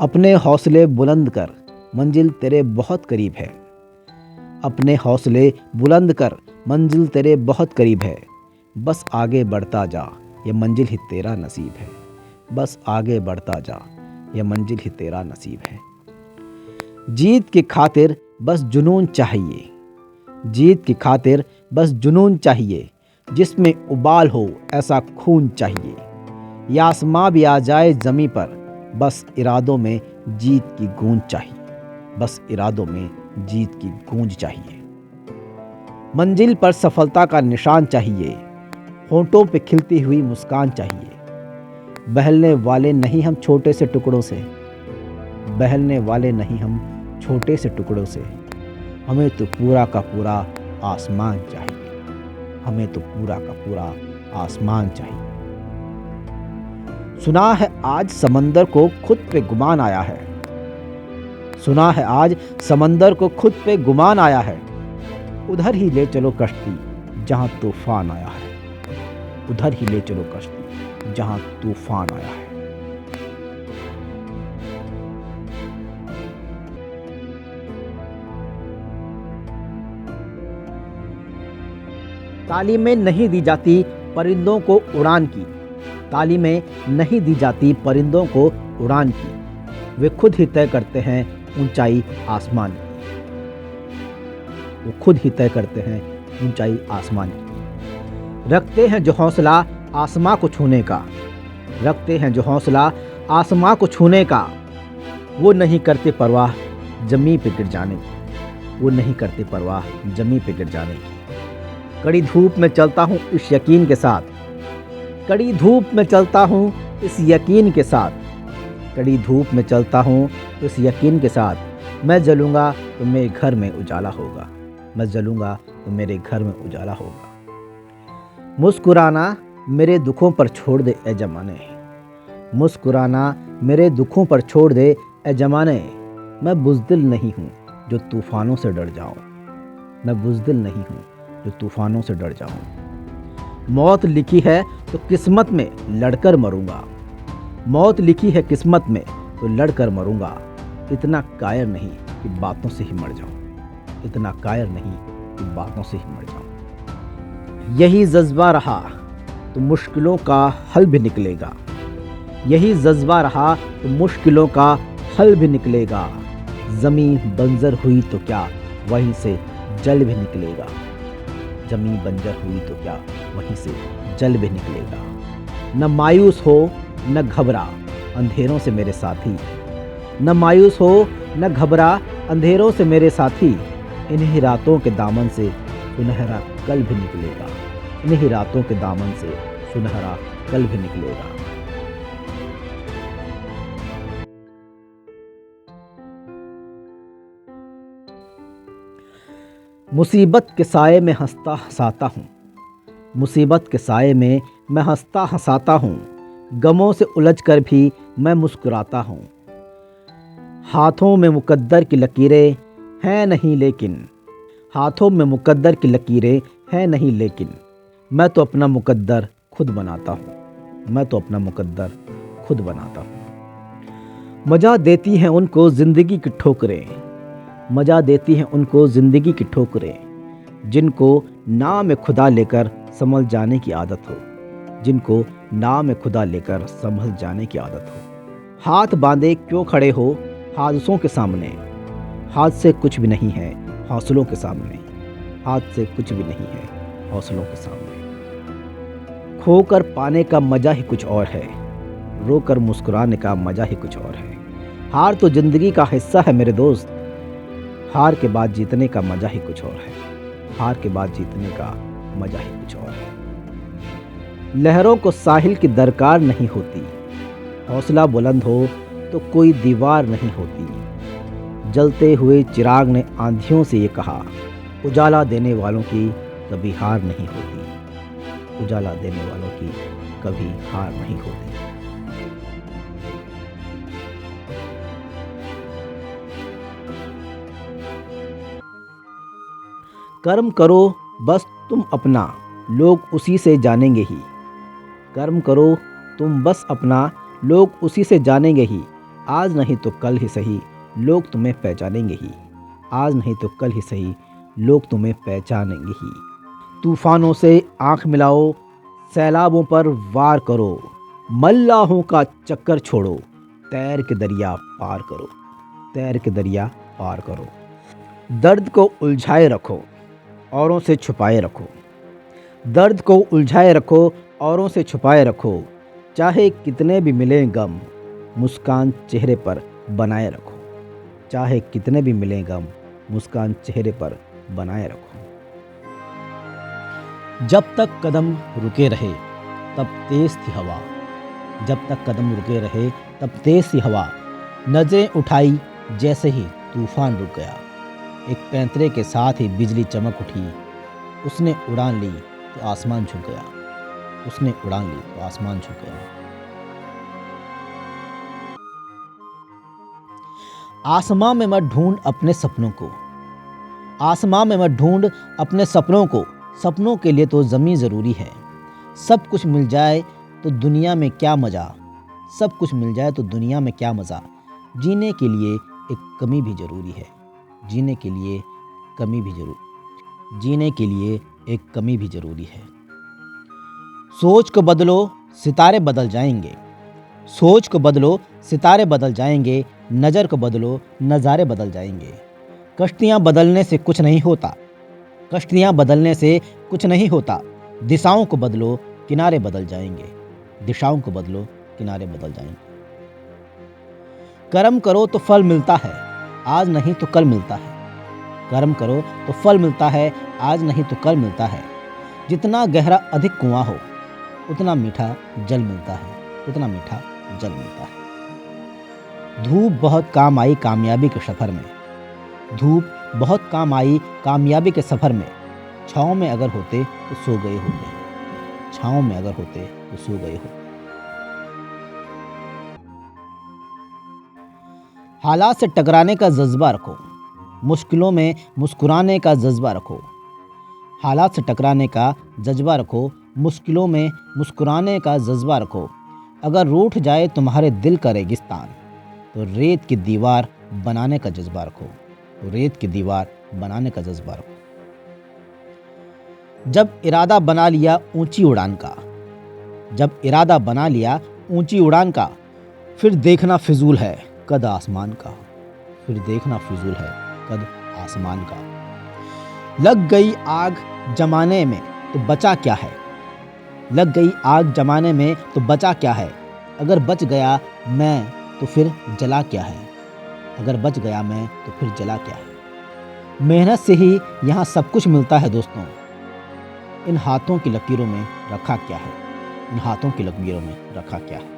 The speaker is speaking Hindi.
अपने हौसले बुलंद कर, मंजिल तेरे बहुत करीब है। अपने हौसले बुलंद कर, मंजिल तेरे बहुत करीब है। बस आगे बढ़ता जा, ये मंजिल ही तेरा नसीब है। बस आगे बढ़ता जा, ये मंजिल ही तेरा नसीब है। जीत की खातिर बस जुनून चाहिए, जीत की खातिर बस जुनून चाहिए। जिसमें उबाल हो ऐसा खून चाहिए। या आसमां भी आ जाए ज़मीं पर, बस इरादों में जीत की गूंज चाहिए। बस इरादों में जीत की गूंज चाहिए। मंजिल पर सफलता का निशान चाहिए, होंठों पे खिलती हुई मुस्कान चाहिए। बहलने वाले नहीं हम छोटे से टुकड़ों से, बहलने वाले नहीं हम छोटे से टुकड़ों से। हमें तो पूरा का पूरा आसमान चाहिए, हमें तो पूरा का पूरा आसमान चाहिए। सुना है आज समंदर को खुद पे गुमान आया है, सुना है आज समंदर को खुद पे गुमान आया है। उधर ही ले चलो कश्ती जहां तूफान आया है, उधर ही ले चलो कश्ती जहां तूफान आया है। तालीमें नहीं दी जाती परिंदों को उड़ान की, तालीमें नहीं दी जाती परिंदों को उड़ान की। वे खुद ही तय करते हैं ऊंचाई आसमान की, वो खुद ही तय करते हैं ऊंचाई आसमान की। रखते हैं जो हौसला आसमां को छूने का, रखते हैं जो हौसला आसमां को छूने का। वो नहीं करते परवाह जमीन पे गिर जाने की, वो नहीं करते परवाह जमीन पे गिर जाने की। कड़ी धूप में चलता हूँ इस यकीन के साथ, कड़ी धूप में चलता हूँ इस यकीन के साथ, कड़ी धूप में चलता हूँ इस यकीन के साथ। मैं जलूँगा तो मेरे घर में उजाला होगा, मैं जलूँगा तो मेरे घर में उजाला होगा। मुस्कुराना मेरे दुखों पर छोड़ दे ए जमाने, मुस्कुराना मेरे दुखों पर छोड़ दे ए जमाने। मैं बुज़दिल नहीं हूँ जो तूफ़ानों से डर जाऊँ, मैं बुज़दिल नहीं हूँ जो तूफ़ानों से डर जाऊँ। मौत लिखी है तो किस्मत में लड़कर मरूंगा, मौत लिखी है किस्मत में तो लड़कर मरूंगा। इतना कायर नहीं कि बातों से ही मर जाऊं, इतना कायर नहीं कि बातों से ही मर जाऊं। यही जज्बा रहा तो मुश्किलों का हल भी निकलेगा, यही जज्बा रहा तो मुश्किलों का हल भी निकलेगा। ज़मीं बंजर हुई तो क्या वहीं से जल भी निकलेगा, ज़मीं बंजर हुई तो क्या वहीं से जल भी निकलेगा। न मायूस हो न घबरा अंधेरों से मेरे साथी, न मायूस हो न घबरा अंधेरों से मेरे साथी। इन्हीं रातों के दामन से सुनहरा कल भी निकलेगा, इन्हीं रातों के दामन से सुनहरा कल भी निकलेगा। मुसीबत के साए में हंसता हंसाता हूँ, मुसीबत के साए में मैं हंसता हंसाता हूँ। गमों से उलझकर भी मैं मुस्कुराता हूँ। हाथों में मुकद्दर की लकीरें हैं नहीं लेकिन, हाथों में मुकद्दर की लकीरें हैं नहीं लेकिन। मैं तो अपना मुकद्दर खुद बनाता हूँ, मैं तो अपना मुकद्दर खुद बनाता हूँ। मजा देती हैं उनको ज़िंदगी की ठोकरें, मजा देती हैं उनको ज़िंदगी की ठोकरें। जिनको नाम खुदा लेकर संभल जाने की आदत हो, जिनको नाम खुदा लेकर संभल जाने की आदत हो। हाथ बांधे क्यों खड़े हो हादसों के सामने, हाथ से कुछ भी नहीं है हौसलों के सामने, हाथ से कुछ भी नहीं है हौसलों के सामने। खोकर पाने का मजा ही कुछ और है, रोकर मुस्कुराने का मजा ही कुछ और है। हार तो जिंदगी का हिस्सा है मेरे दोस्त, हार के बाद जीतने का मजा ही कुछ और है, हार के बाद जीतने का मजा ही कुछ और है। लहरों को साहिल की दरकार नहीं होती, हौसला बुलंद हो तो कोई दीवार नहीं होती। जलते हुए चिराग ने आंधियों से ये कहा, उजाला देने वालों की कभी हार नहीं होती, उजाला देने वालों की कभी हार नहीं होती। कर्म करो बस तुम अपना, लोग उसी से जानेंगे ही। कर्म करो तुम बस अपना, लोग उसी से जानेंगे ही। आज नहीं तो कल ही सही लोग तुम्हें पहचानेंगे ही। आज नहीं तो कल ही सही लोग तुम्हें पहचानेंगे ही। तूफानों से आंख मिलाओ, सैलाबों पर वार करो, मल्लाहों का चक्कर छोड़ो, तैर के दरिया पार करो, तैर के दरिया पार करो। दर्द को उलझाए रखो, औरों से छुपाए रखो, दर्द को उलझाए रखो, औरों से छुपाए रखो। चाहे कितने भी मिलें गम, मुस्कान चेहरे पर बनाए रखो। चाहे कितने भी मिलें गम, मुस्कान चेहरे पर बनाए रखो। जब तक कदम रुके रहे तब तेज थी हवा, जब तक कदम रुके रहे तब तेज थी हवा। नजरें उठाई जैसे ही तूफान रुक गया, एक पैंतरे के साथ ही बिजली चमक उठी। उसने उड़ान ली तो आसमान झुक गया, उसने उड़ान ली तो आसमान झुक गया। आसमां में मत ढूंढ अपने सपनों को, आसमां में मत ढूंढ अपने सपनों को। सपनों के लिए तो ज़मीं ज़रूरी है। सब कुछ मिल जाए तो दुनिया में क्या मज़ा, सब कुछ मिल जाए तो दुनिया में क्या मज़ा। जीने के लिए एक कमी भी ज़रूरी है, जीने के लिए कमी भी जीने के लिए एक कमी भी ज़रूरी है। सोच को बदलो सितारे बदल जाएंगे, सोच को बदलो सितारे बदल जाएंगे। नज़र को बदलो नज़ारे बदल जाएंगे। कश्तियाँ बदलने से कुछ नहीं होता, कश्तियाँ बदलने से कुछ नहीं होता। दिशाओं को बदलो किनारे बदल जाएंगे, दिशाओं को बदलो किनारे बदल जाएंगे। कर्म करो तो फल मिलता है, आज नहीं तो कल मिलता है। कर्म करो तो फल मिलता है, आज नहीं तो कल मिलता है। जितना गहरा अधिक कुआं हो, उतना मीठा जल मिलता है, उतना मीठा जल मिलता है। धूप बहुत काम आई कामयाबी के सफ़र में, धूप बहुत काम आई कामयाबी के सफ़र में। छाँव में अगर होते तो सो गए होते, छाँव में अगर होते तो सो गए होते। हालात से टकराने का जज्बा रखो, मुश्किलों में मुस्कुराने का जज्बा रखो। हालात से टकराने का जज्बा रखो, मुश्किलों में मुस्कुराने का जज्बा रखो। अगर रूठ जाए तुम्हारे दिल का रेगिस्तान, तो रेत की दीवार बनाने का जज्बा रखो, तो रेत की दीवार बनाने का जज्बा रखो। जब इरादा बना लिया ऊंची उड़ान का, जब इरादा बना लिया ऊंची उड़ान का, फिर देखना फिजूल है कद आसमान का, फिर देखना फिजूल है कद आसमान का। लग गई आग जमाने में तो बचा क्या है, लग गई आग जमाने में तो बचा क्या है। अगर बच गया मैं तो फिर जला क्या है, अगर बच गया मैं तो फिर जला क्या है। मेहनत से ही यहाँ सब कुछ मिलता है दोस्तों, इन हाथों की लकीरों में रखा क्या है, इन हाथों की लकीरों में रखा क्या है।